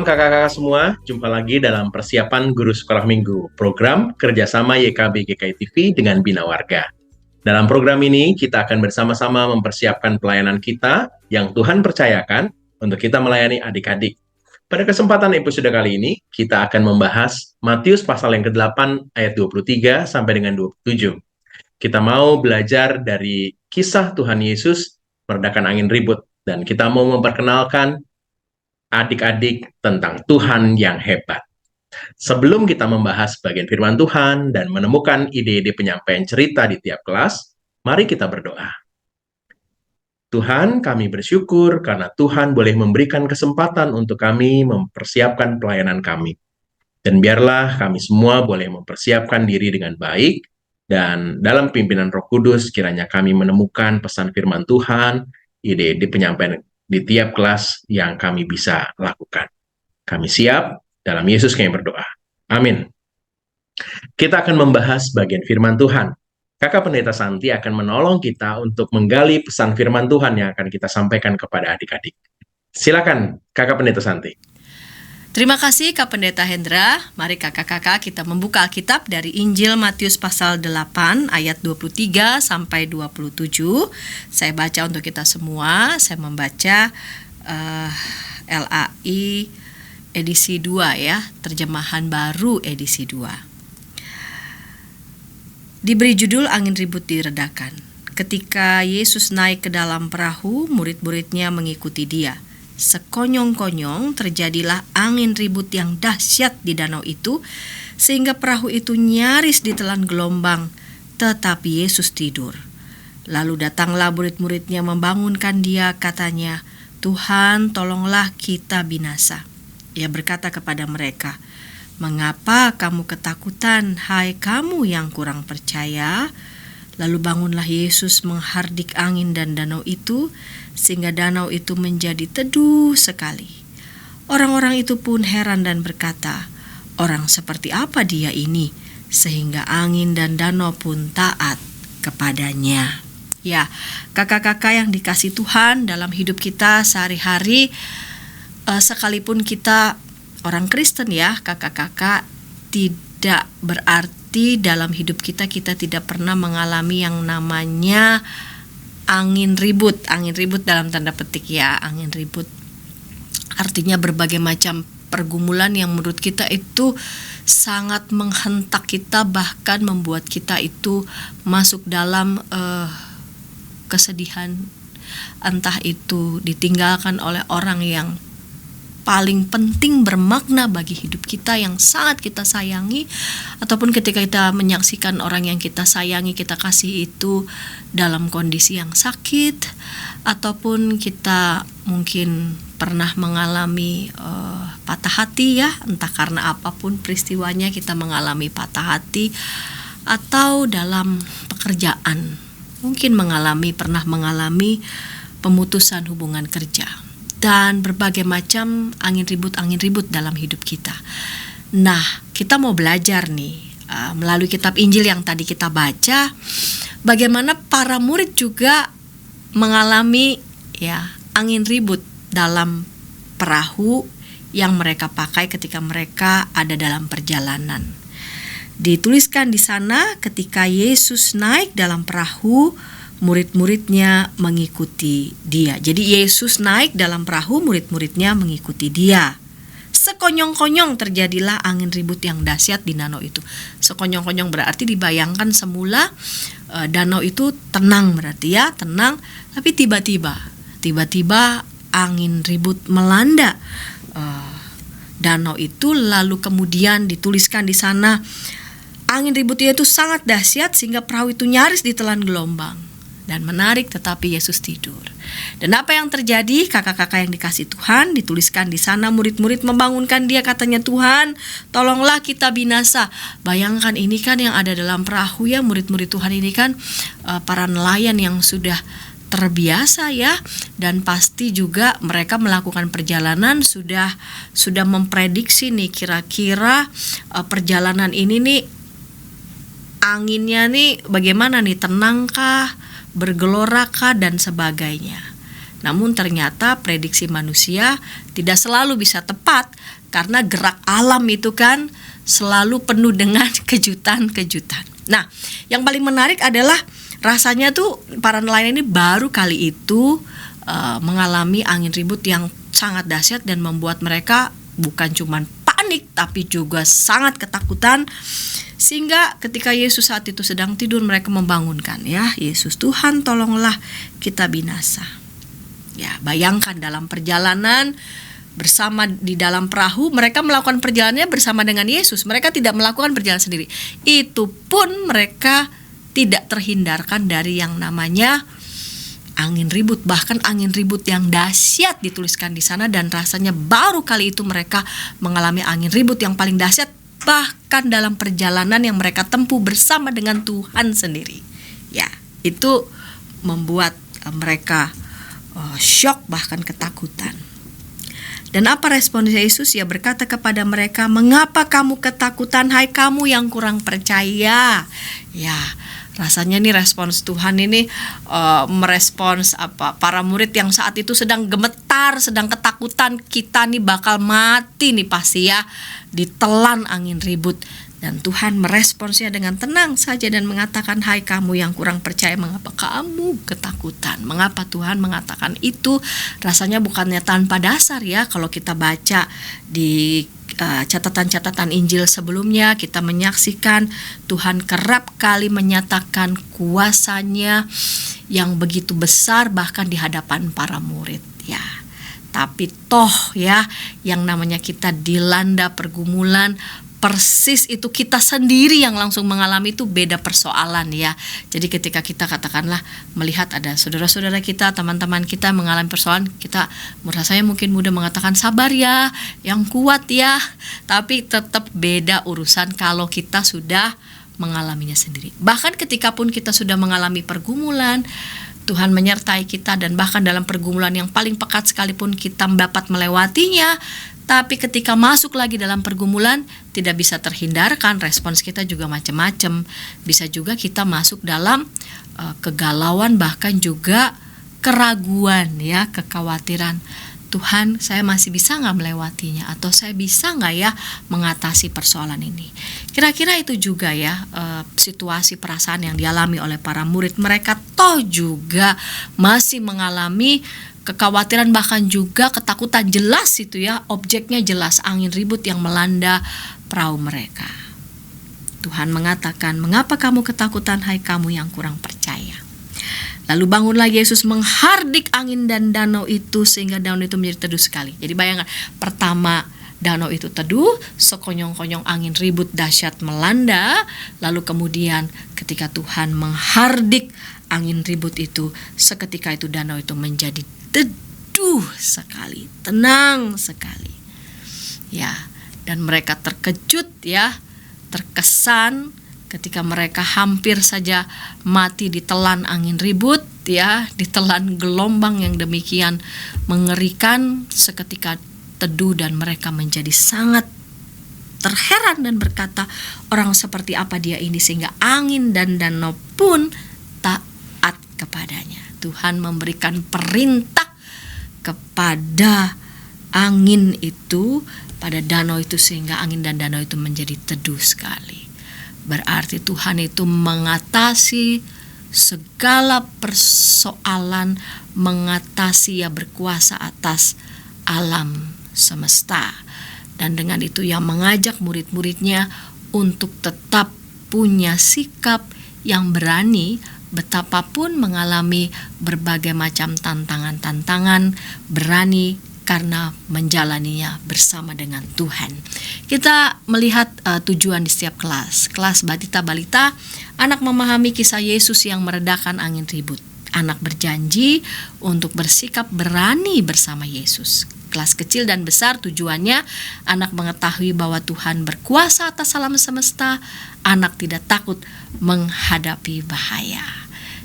kakak-kakak semua, jumpa lagi dalam persiapan Guru Sekolah Minggu, program kerjasama YKB GKI TV dengan Bina Warga. Dalam program ini, kita akan bersama-sama mempersiapkan pelayanan kita yang Tuhan percayakan untuk kita melayani adik-adik. Pada kesempatan episode kali ini, kita akan membahas Matius pasal yang ke-8 ayat 23 sampai dengan 27. Kita mau belajar dari kisah Tuhan Yesus meredakan angin ribut, dan kita mau memperkenalkan adik-adik tentang Tuhan yang hebat. Sebelum kita membahas bagian firman Tuhan dan menemukan ide-ide penyampaian cerita di tiap kelas, mari kita berdoa. Tuhan, kami bersyukur karena Tuhan boleh memberikan kesempatan untuk kami mempersiapkan pelayanan kami. Dan biarlah kami semua boleh mempersiapkan diri dengan baik, dan dalam pimpinan Roh Kudus kiranya kami menemukan pesan firman Tuhan, ide-ide penyampaian di tiap kelas yang kami bisa lakukan. Kami siap, dalam Yesus kami berdoa. Amin. Kita akan membahas bagian firman Tuhan. Kakak Pendeta Santi akan menolong kita untuk menggali pesan firman Tuhan yang akan kita sampaikan kepada adik-adik. Silakan, Kakak Pendeta Santi. Terima kasih Kak Pendeta Hendra. Mari kakak-kakak kita membuka Alkitab dari Injil Matius pasal 8 ayat 23 sampai 27. Saya baca untuk kita semua. Saya membaca LAI edisi 2 ya, terjemahan baru edisi 2. Diberi judul Angin Ribut Diredakan. Ketika Yesus naik ke dalam perahu, murid-muridnya mengikuti dia. Sekonyong-konyong terjadilah angin ribut yang dahsyat di danau itu, sehingga perahu itu nyaris ditelan gelombang, tetapi Yesus tidur. Lalu datanglah murid-muridnya membangunkan dia, katanya, "Tuhan, tolonglah kita binasa." Ia berkata kepada mereka, "Mengapa kamu ketakutan, hai kamu yang kurang percaya?" Lalu bangunlah Yesus menghardik angin dan danau itu, sehingga danau itu menjadi teduh sekali. Orang-orang itu pun heran dan berkata, "Orang seperti apa dia ini, sehingga angin dan danau pun taat kepadanya?" Ya, kakak-kakak yang dikasih Tuhan dalam hidup kita sehari-hari, sekalipun kita orang Kristen ya, kakak-kakak, tidak berarti dalam hidup kita tidak pernah mengalami yang namanya angin ribut dalam tanda petik ya. Angin ribut artinya berbagai macam pergumulan yang menurut kita itu sangat menghentak kita, bahkan membuat kita itu masuk dalam kesedihan, entah itu ditinggalkan oleh orang yang paling penting, bermakna bagi hidup kita, yang sangat kita sayangi, ataupun ketika kita menyaksikan orang yang kita sayangi, kita kasih itu dalam kondisi yang sakit, ataupun kita mungkin pernah mengalami patah hati ya, entah karena apapun peristiwanya kita mengalami patah hati, atau dalam pekerjaan mungkin pernah mengalami pemutusan hubungan kerja, dan berbagai macam angin ribut dalam hidup kita. Nah, kita mau belajar nih melalui kitab Injil yang tadi kita baca, bagaimana para murid juga mengalami ya angin ribut dalam perahu yang mereka pakai ketika mereka ada dalam perjalanan. Dituliskan di sana, ketika Yesus naik dalam perahu, murid-muridnya mengikuti dia. Jadi Yesus naik dalam perahu, murid-muridnya mengikuti dia. Sekonyong-konyong terjadilah angin ribut yang dahsyat di danau itu. Sekonyong-konyong berarti dibayangkan semula danau itu tenang, berarti ya tenang, tapi tiba-tiba angin ribut melanda danau itu. Lalu kemudian dituliskan di sana, angin ributnya itu sangat dahsyat sehingga perahu itu nyaris ditelan gelombang. Dan menarik, tetapi Yesus tidur. Dan apa yang terjadi, kakak-kakak yang dikasih Tuhan, dituliskan di sana, murid-murid membangunkan dia, katanya, "Tuhan, tolonglah kita binasa." Bayangkan, ini kan yang ada dalam perahu ya, murid-murid Tuhan ini kan para nelayan yang sudah terbiasa ya, dan pasti juga mereka melakukan perjalanan sudah memprediksi nih, kira-kira perjalanan ini nih anginnya nih bagaimana nih, tenangkah, bergelorakah, dan sebagainya. Namun ternyata prediksi manusia tidak selalu bisa tepat, Karena gerak alam itu kan selalu penuh dengan kejutan-kejutan. Nah, yang paling menarik adalah rasanya tuh para nelayan ini baru kali itu mengalami angin ribut yang sangat dahsyat dan membuat mereka bukan cuma panik tapi juga sangat ketakutan. Sehingga ketika Yesus saat itu sedang tidur, mereka membangunkan, ya Yesus, Tuhan tolonglah kita binasa. Ya, bayangkan dalam perjalanan bersama di dalam perahu, mereka melakukan perjalanannya bersama dengan Yesus. Mereka tidak melakukan perjalanan sendiri. Itu pun mereka tidak terhindarkan dari yang namanya angin ribut, bahkan angin ribut yang dahsyat dituliskan di sana, dan rasanya baru kali itu mereka mengalami angin ribut yang paling dahsyat bahkan dalam perjalanan yang mereka tempuh bersama dengan Tuhan sendiri. Ya, itu membuat mereka syok bahkan ketakutan. Dan apa respon Yesus? Ia berkata kepada mereka, "Mengapa kamu ketakutan, hai kamu yang kurang percaya?" Ya, rasanya nih respons Tuhan ini merespons para murid yang saat itu sedang gemetar, sedang ketakutan, kita nih bakal mati nih pasti ya, ditelan angin ribut. Dan Tuhan meresponsnya dengan tenang saja dan mengatakan, "Hai kamu yang kurang percaya, mengapa kamu ketakutan?" Mengapa Tuhan mengatakan itu? Rasanya bukannya tanpa dasar ya. Kalau kita baca di catatan-catatan Injil sebelumnya, kita menyaksikan Tuhan kerap kali menyatakan kuasanya yang begitu besar bahkan di hadapan para murid ya. Tapi toh ya, yang namanya kita dilanda pergumulan, persis itu kita sendiri yang langsung mengalami, itu beda persoalan ya. Jadi ketika kita katakanlah melihat ada saudara-saudara kita, teman-teman kita mengalami persoalan, kita rasanya mungkin mudah mengatakan sabar ya, yang kuat ya. Tapi tetap beda urusan kalau kita sudah mengalaminya sendiri. Bahkan ketika pun kita sudah mengalami pergumulan, Tuhan menyertai kita, dan bahkan dalam pergumulan yang paling pekat sekalipun kita dapat melewatinya. Tapi ketika masuk lagi dalam pergumulan, tidak bisa terhindarkan, respons kita juga macam-macam. Bisa juga kita masuk dalam kegalauan, bahkan juga keraguan ya, kekhawatiran. Tuhan, saya masih bisa gak melewatinya? Atau saya bisa gak ya mengatasi persoalan ini? Kira-kira itu juga ya situasi perasaan yang dialami oleh para murid. Mereka toh juga masih mengalami kekhawatiran, bahkan juga ketakutan. Jelas itu ya, objeknya jelas, angin ribut yang melanda perahu mereka. Tuhan mengatakan, "Mengapa kamu ketakutan, hai kamu yang kurang percaya?" Lalu bangunlah Yesus menghardik angin dan danau itu sehingga danau itu menjadi teduh sekali. Jadi bayangkan, pertama danau itu teduh, sekonyong-konyong angin ribut dahsyat melanda. Lalu kemudian ketika Tuhan menghardik angin ribut itu, seketika itu danau itu menjadi teduh sekali, tenang sekali. Ya, dan mereka terkejut ya, terkesan ketika mereka hampir saja mati ditelan angin ribut ya, ditelan gelombang yang demikian mengerikan. Seketika teduh dan mereka menjadi sangat terheran dan berkata, "Orang seperti apa dia ini sehingga angin dan danau pun taat kepadanya." Tuhan memberikan perintah kepada angin itu, pada danau itu, sehingga angin dan danau itu menjadi teduh sekali. Berarti Tuhan itu mengatasi segala persoalan, mengatasi, ya berkuasa atas alam semesta. Dan dengan itu yang mengajak murid-muridnya untuk tetap punya sikap yang berani, betapapun mengalami berbagai macam tantangan-tantangan, berani karena menjalaninya bersama dengan Tuhan. Kita melihat tujuan di setiap kelas. Kelas Batita Balita, anak memahami kisah Yesus yang meredakan angin ribut. Anak berjanji untuk bersikap berani bersama Yesus. Kelas kecil dan besar, tujuannya anak mengetahui bahwa Tuhan berkuasa atas alam semesta. Anak tidak takut menghadapi bahaya.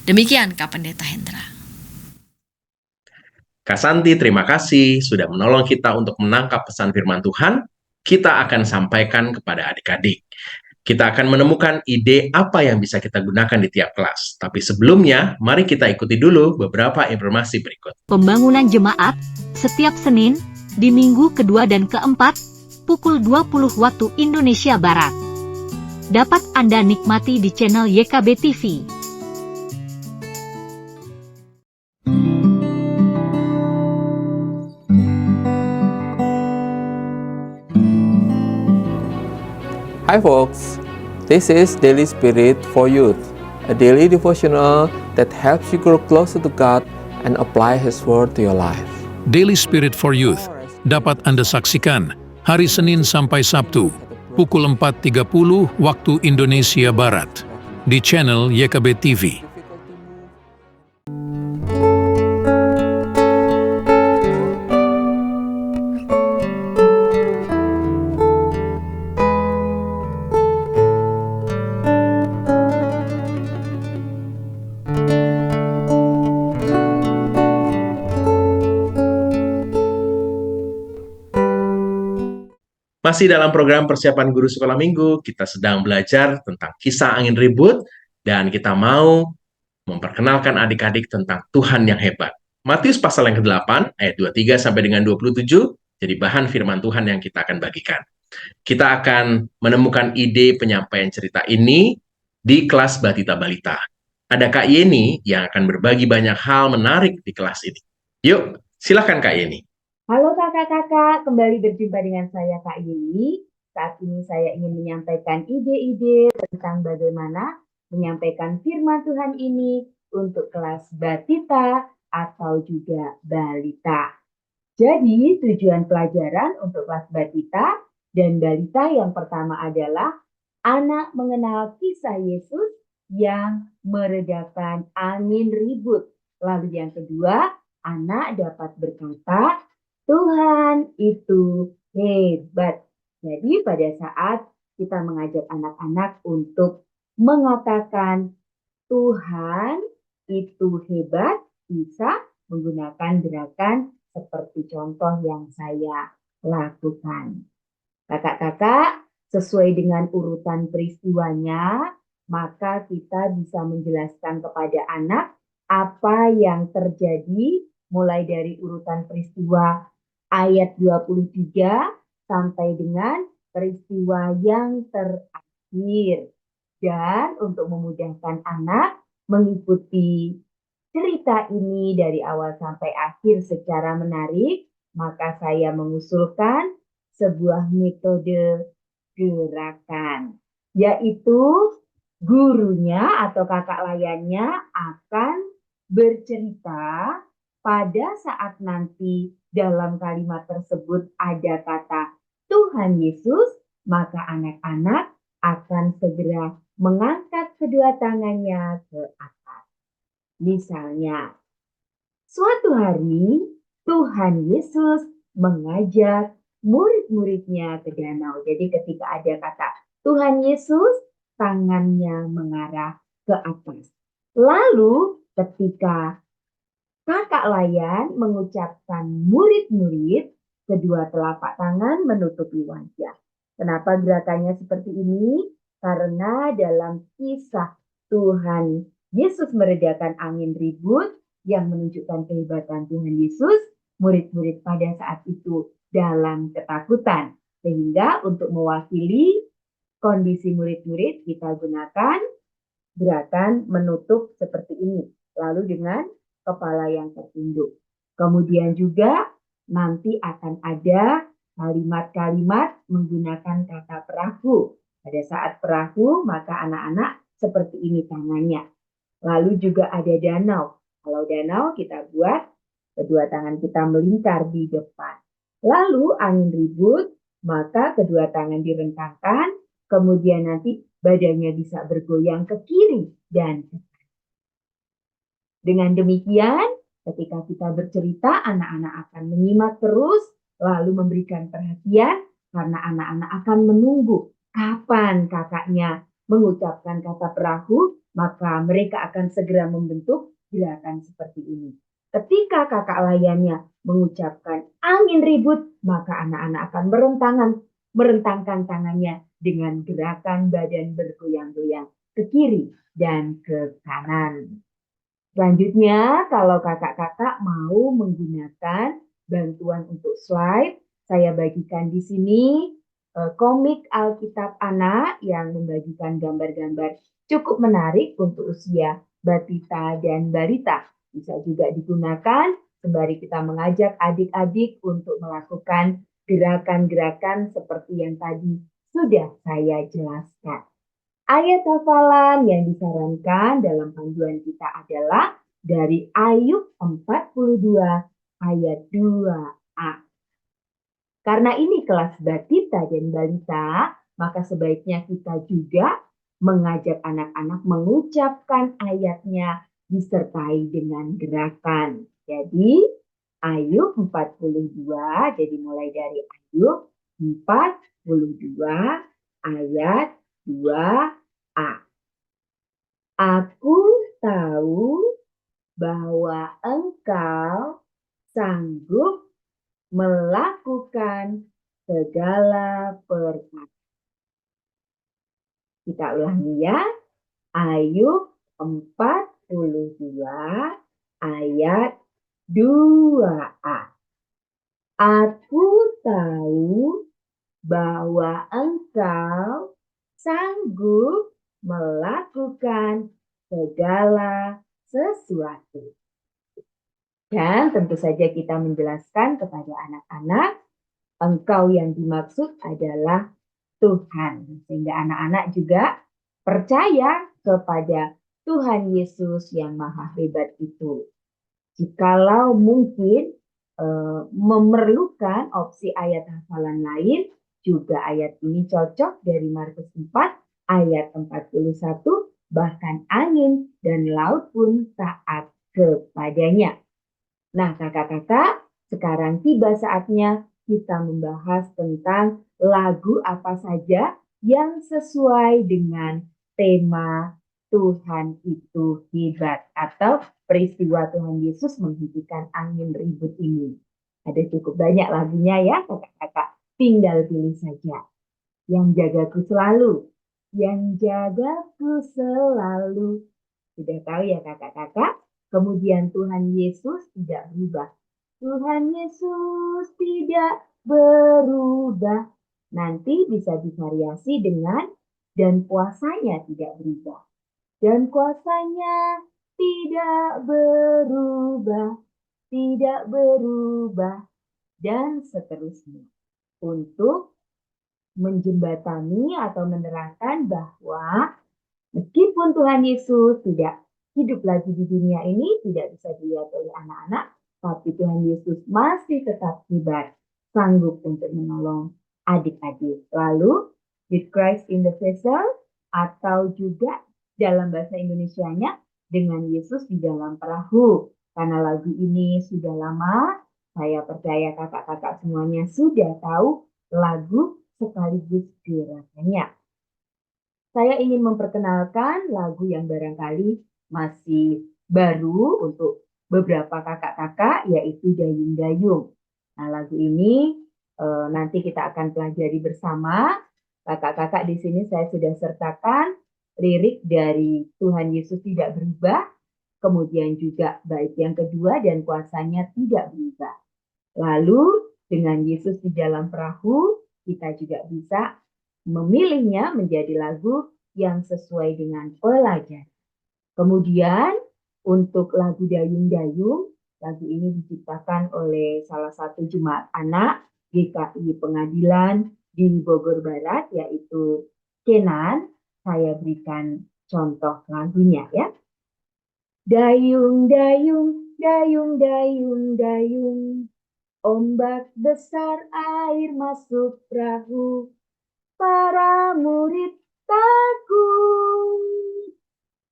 Demikian Kak Pendeta Hendra. Kak Santi, terima kasih sudah menolong kita untuk menangkap pesan firman Tuhan. Kita akan sampaikan kepada adik-adik. Kita akan menemukan ide apa yang bisa kita gunakan di tiap kelas. Tapi sebelumnya, mari kita ikuti dulu beberapa informasi berikut. Pembangunan jemaat setiap Senin di minggu kedua dan keempat pukul 20 waktu Indonesia Barat. Dapat Anda nikmati di channel YKB TV. Hi folks, this is Daily Spirit for Youth, a daily devotional that helps you grow closer to God and apply His Word to your life. Daily Spirit for Youth dapat Anda saksikan hari Senin sampai Sabtu pukul 4.30 waktu Indonesia Barat di channel YKB TV. Masih dalam program persiapan guru sekolah minggu, kita sedang belajar tentang kisah angin ribut, dan kita mau memperkenalkan adik-adik tentang Tuhan yang hebat. Matius pasal yang ke-8, ayat 23 sampai dengan 27, jadi bahan firman Tuhan yang kita akan bagikan. Kita akan menemukan ide penyampaian cerita ini di kelas Batita Balita. Ada Kak Yeni yang akan berbagi banyak hal menarik di kelas ini. Yuk, silakan Kak Yeni. Halo kakak-kakak, kembali berjumpa dengan saya Kak Yeni. Saat ini saya ingin menyampaikan ide-ide tentang bagaimana menyampaikan firman Tuhan ini untuk kelas Batita atau juga Balita. Jadi tujuan pelajaran untuk kelas Batita dan Balita yang pertama adalah anak mengenal kisah Yesus yang meredakan angin ribut. Lalu yang kedua, anak dapat berkata, Tuhan itu hebat. Jadi pada saat kita mengajak anak-anak untuk mengatakan Tuhan itu hebat, bisa menggunakan gerakan seperti contoh yang saya lakukan. Kakak-kakak, sesuai dengan urutan peristiwanya, maka kita bisa menjelaskan kepada anak apa yang terjadi mulai dari urutan peristiwa ayat 23 sampai dengan peristiwa yang terakhir. Dan untuk memudahkan anak mengikuti cerita ini dari awal sampai akhir secara menarik, maka saya mengusulkan sebuah metode gerakan, yaitu gurunya atau kakak layannya akan bercerita pada saat nanti dalam kalimat tersebut ada kata Tuhan Yesus, maka anak-anak akan segera mengangkat kedua tangannya ke atas. Misalnya, suatu hari Tuhan Yesus mengajak murid-muridnya ke danau. Jadi ketika ada kata Tuhan Yesus, tangannya mengarah ke atas. Lalu ketika kakak layan mengucapkan murid-murid, kedua telapak tangan menutupi wajah. Kenapa gerakannya seperti ini? Karena dalam kisah Tuhan Yesus meredakan angin ribut yang menunjukkan kehebatan Tuhan Yesus, murid-murid pada saat itu dalam ketakutan. Sehingga untuk mewakili kondisi murid-murid kita gunakan gerakan menutup seperti ini. Lalu dengan kepala yang tertunduk. Kemudian juga nanti akan ada kalimat-kalimat menggunakan kata perahu. Pada saat perahu, maka anak-anak seperti ini tangannya. Lalu juga ada danau. Kalau danau kita buat kedua tangan kita melingkar di depan. Lalu angin ribut, maka kedua tangan direntangkan, kemudian nanti badannya bisa bergoyang ke kiri dan ke kanan. Dengan demikian, ketika kita bercerita, anak-anak akan menyimak terus, lalu memberikan perhatian, karena anak-anak akan menunggu kapan kakaknya mengucapkan kata perahu, maka mereka akan segera membentuk gerakan seperti ini. Ketika kakak layannya mengucapkan angin ribut, maka anak-anak akan merentangkan tangannya dengan gerakan badan bergoyang-goyang ke kiri dan ke kanan. Selanjutnya, kalau kakak-kakak mau menggunakan bantuan untuk slide, Saya bagikan di sini komik Alkitab anak yang membagikan gambar-gambar cukup menarik untuk usia batita dan balita. Bisa juga digunakan sembari kita mengajak adik-adik untuk melakukan gerakan-gerakan seperti yang tadi sudah saya jelaskan. Ayat hafalan yang disarankan dalam panduan kita adalah dari Ayub 42 ayat 2a. Karena ini kelas batita dan balita, maka sebaiknya kita juga mengajak anak-anak mengucapkan ayatnya disertai dengan gerakan. Jadi Ayub 42, jadi mulai dari Ayub 42 ayat 2a. Aku tahu bahwa engkau sanggup melakukan segala perkara. Kita ulangi ya. Ayub 42 ayat 2a. Aku tahu bahwa engkau sanggup melakukan segala sesuatu. Dan tentu saja kita menjelaskan kepada anak-anak, engkau yang dimaksud adalah Tuhan. Sehingga anak-anak juga percaya kepada Tuhan Yesus yang maha hebat itu. Jikalau mungkin memerlukan opsi ayat hafalan lain, juga ayat ini cocok dari Markus 4 ayat 41, bahkan angin dan laut pun taat kepadanya. Nah, kakak-kakak, sekarang tiba saatnya kita membahas tentang lagu apa saja yang sesuai dengan tema Tuhan itu hebat atau peristiwa Tuhan Yesus menghentikan angin ribut ini. Ada cukup banyak lagunya ya kakak-kakak, tinggal pilih saja. Yang jagaku selalu, yang jagaku selalu. Sudah tahu ya kakak-kakak? Kemudian Tuhan Yesus tidak berubah. Tuhan Yesus tidak berubah. Nanti bisa divariasi dengan dan kuasanya tidak berubah. Dan kuasanya tidak berubah, tidak berubah, dan seterusnya. Untuk menjembatani atau menerangkan bahwa meskipun Tuhan Yesus tidak hidup lagi di dunia ini, tidak bisa dilihat oleh anak-anak, tapi Tuhan Yesus masih tetap hebat, sanggup untuk menolong adik-adik. Lalu, with Christ in the vessel, atau juga dalam bahasa Indonesianya, dengan Yesus di dalam perahu. Karena lagu ini sudah lama, saya percaya kakak-kakak semuanya sudah tahu lagu sekaligus gerakannya. Saya ingin memperkenalkan lagu yang barangkali masih baru untuk beberapa kakak-kakak, yaitu Dayung Dayung. Nah, lagu ini nanti kita akan pelajari bersama. Kakak-kakak di sini saya sudah sertakan lirik dari Tuhan Yesus tidak berubah, kemudian juga bait yang kedua dan kuasanya tidak berubah. Lalu dengan Yesus di dalam perahu, kita juga bisa memilihnya menjadi lagu yang sesuai dengan pelajaran. Kemudian untuk lagu Dayung Dayung, lagu ini diciptakan oleh salah satu jemaat anak GKI Pengadilan di Bogor Barat, yaitu Kenan. Saya berikan contoh lagunya ya. Dayung, dayung, dayung, dayung, dayung, ombak besar air masuk perahu. Para murid takut,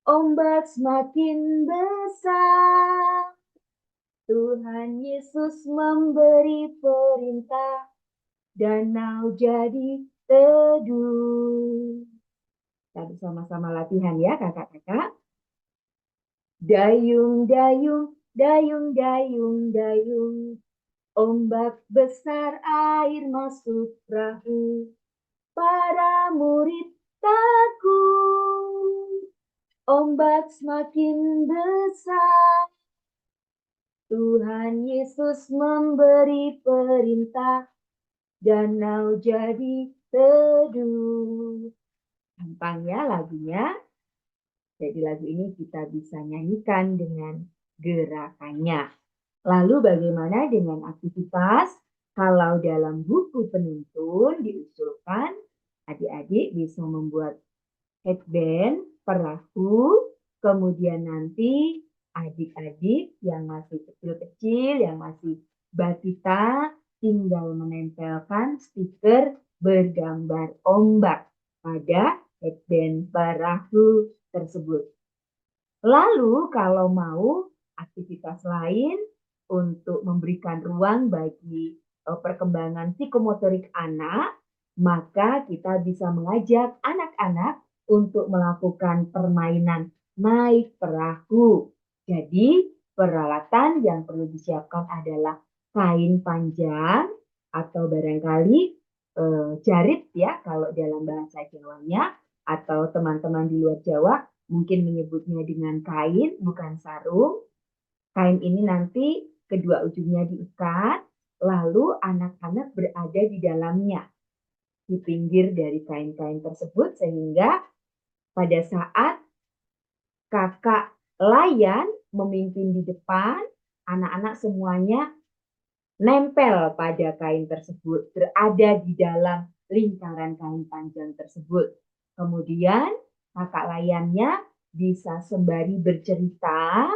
ombak semakin besar. Tuhan Yesus memberi perintah, danau jadi teduh. Kita bersama-sama latihan ya kakak-kakak. Dayung, dayung, dayung, dayung, dayung, ombak besar air masuk perahu. Para murid takut, ombak semakin besar. Tuhan Yesus memberi perintah, danau jadi teduh. Gampang ya lagunya. Jadi lagu ini kita bisa nyanyikan dengan gerakannya. Lalu bagaimana dengan aktivitas? Kalau dalam buku penuntun diusulkan, adik-adik bisa membuat headband, perahu, kemudian nanti adik-adik yang masih kecil-kecil, yang masih batita, tinggal menempelkan stiker bergambar ombak pada headband perahu tersebut. Lalu kalau mau aktivitas lain untuk memberikan ruang bagi perkembangan psikomotorik anak, maka kita bisa mengajak anak-anak untuk melakukan permainan naik perahu. Jadi peralatan yang perlu disiapkan adalah kain panjang atau barangkali jarit ya kalau dalam bahasa Jawanya, atau teman-teman di luar Jawa mungkin menyebutnya dengan kain, bukan sarung. Kain ini nanti kedua ujungnya diikat, lalu anak-anak berada di dalamnya, di pinggir dari kain-kain tersebut, sehingga pada saat kakak layan memimpin di depan, anak-anak semuanya nempel pada kain tersebut, berada di dalam lingkaran kain panjang tersebut. Kemudian kakak layannya bisa sembari bercerita,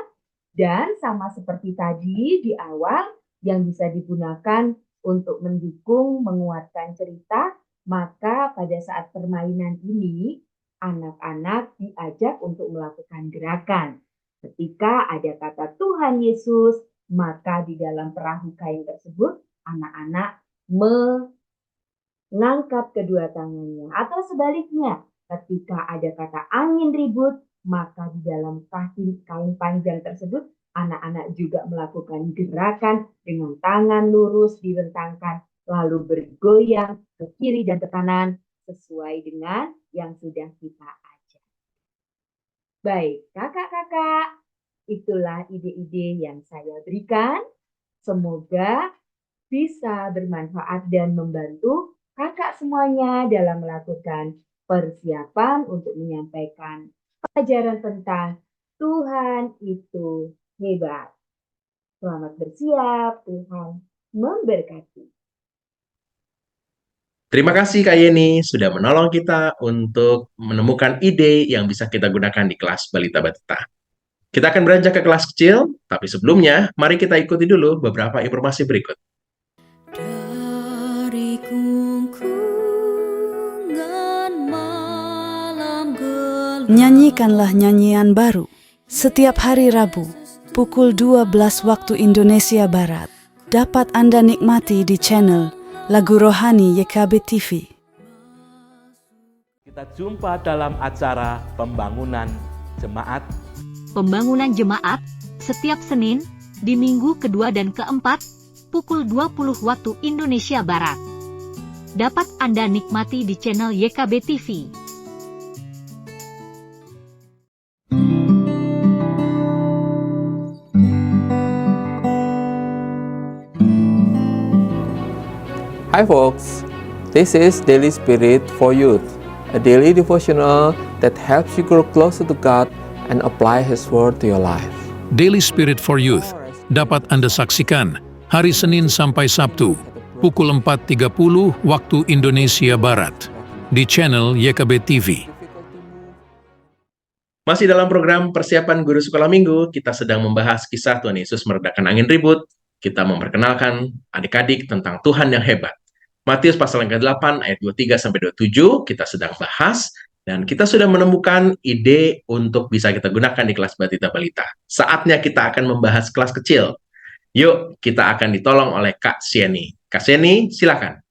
dan sama seperti tadi di awal yang bisa digunakan untuk mendukung, menguatkan cerita, maka pada saat permainan ini anak-anak diajak untuk melakukan gerakan. Ketika ada kata Tuhan Yesus, maka di dalam perahu kain tersebut anak-anak mengangkat kedua tangannya. Atau sebaliknya, ketika ada kata angin ribut, maka di dalam kain panjang tersebut anak-anak juga melakukan gerakan dengan tangan lurus dibentangkan, lalu bergoyang ke kiri dan ke kanan sesuai dengan yang sudah kita ajar. Baik, kakak-kakak, itulah ide-ide yang saya berikan. Semoga bisa bermanfaat dan membantu kakak semuanya dalam melakukan persiapan untuk menyampaikan pelajaran tentang Tuhan itu hebat. Selamat bersiap, Tuhan memberkati. Terima kasih Kak Yeni sudah menolong kita untuk menemukan ide yang bisa kita gunakan di kelas Balita Batita. Kita akan beranjak ke kelas kecil, tapi sebelumnya mari kita ikuti dulu beberapa informasi berikut. Dari kungkungan malam gelap, nyanyikanlah nyanyian baru setiap hari Rabu pukul 12 waktu Indonesia Barat. Dapat Anda nikmati di channel Lagu Rohani YKB TV. Kita jumpa dalam acara Pembangunan Jemaat. Pembangunan jemaat setiap Senin di minggu kedua dan keempat pukul 20 waktu Indonesia Barat. Dapat Anda nikmati di channel YKB TV. Hi folks, this is Daily Spirit for Youth, a daily devotional that helps you grow closer to God and apply His Word to your life. Daily Spirit for Youth dapat Anda saksikan hari Senin sampai Sabtu pukul 4.30 waktu Indonesia Barat di channel YKB TV. Masih dalam program persiapan guru sekolah minggu, kita sedang membahas kisah Tuhan Yesus meredakan angin ribut. Kita memperkenalkan adik-adik tentang Tuhan yang hebat. Matius pasal yang ke-8 ayat 23-27 kita sedang bahas, dan kita sudah menemukan ide untuk bisa kita gunakan di kelas Batita Balita. Saatnya kita akan membahas kelas kecil. Yuk, kita akan ditolong oleh Kak Sieni. Kak Sieni, silakan.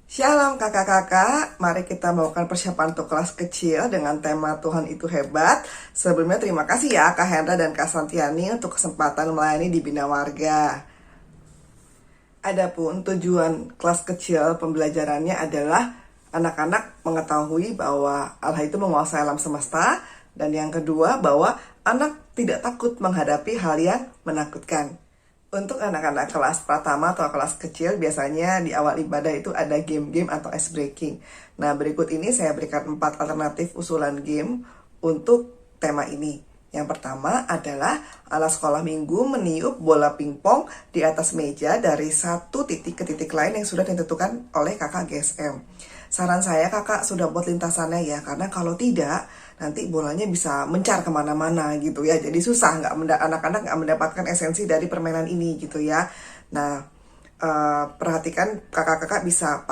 Shalom kakak-kakak, mari kita melakukan persiapan untuk kelas kecil dengan tema Tuhan itu hebat. Sebelumnya terima kasih ya Kak Hendra dan Kak Santiani untuk kesempatan melayani di Bina Warga. Adapun tujuan kelas kecil pembelajarannya adalah anak-anak mengetahui bahwa Allah itu menguasai alam semesta, dan yang kedua bahwa anak tidak takut menghadapi hal yang menakutkan. Untuk anak-anak kelas pratama atau kelas kecil, biasanya di awal ibadah itu ada game-game atau ice breaking. Nah, berikut ini saya berikan 4 alternatif usulan game untuk tema ini. Yang pertama adalah anak sekolah minggu meniup bola pingpong di atas meja dari satu titik ke titik lain yang sudah ditentukan oleh kakak GSM. Saran saya kakak sudah buat lintasannya ya, karena kalau tidak nanti bolanya bisa mencar kemana-mana gitu ya. Jadi susah, anak-anak nggak mendapatkan esensi dari permainan ini gitu ya. Nah, perhatikan kakak-kakak bisa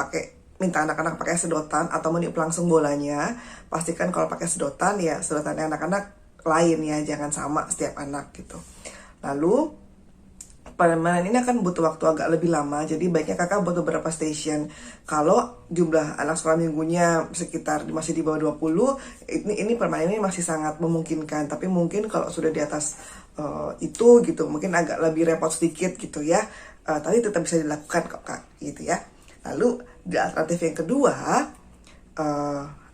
minta anak-anak pakai sedotan atau meniup langsung bolanya. Pastikan kalau pakai sedotan ya sedotannya anak-anak lain ya, jangan sama setiap anak gitu. Lalu permainan ini akan butuh waktu agak lebih lama, jadi baiknya kakak butuh beberapa station. Kalau jumlah anak sekolah minggunya sekitar masih di bawah 20, ini permainan ini masih sangat memungkinkan. Tapi mungkin kalau sudah di atas itu gitu, mungkin agak lebih repot sedikit gitu ya. Tapi tetap bisa dilakukan kok kak gitu ya. Lalu di alternatif yang kedua